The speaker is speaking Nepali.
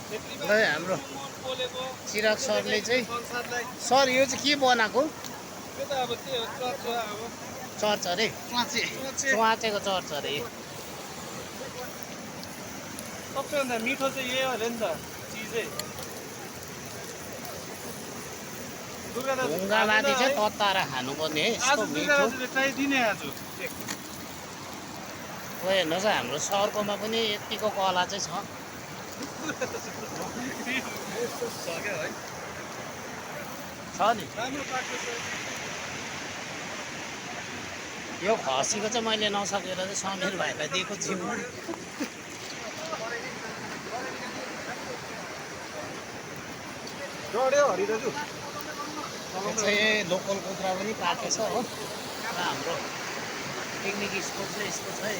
ल हाम्रो चिराग सरले चाहिँ सर यो चाहिँ के बनाएको चर्च अरे चुवाचेको चर्च अरे सबैभन्दा मिठो चाहिँ यही हो अरे नि त चिजै ढुङ्गामाथि चाहिँ तताएर खानुपर्ने है यस्तो मिठो ट्राई दिने आज हेर्नुहोस् हाम्रो सरकोमा पनि यतिको कला चाहिँ छ छ नि यो खसीको चाहिँ मैले नसकेर चाहिँ समीर भाइलाई दिएको जिम्मा चाहिँ लोकल कुखुरा पनि काटेछ हो र हाम्रो पिकनिक स्पोट चाहिँ यस्तो छ है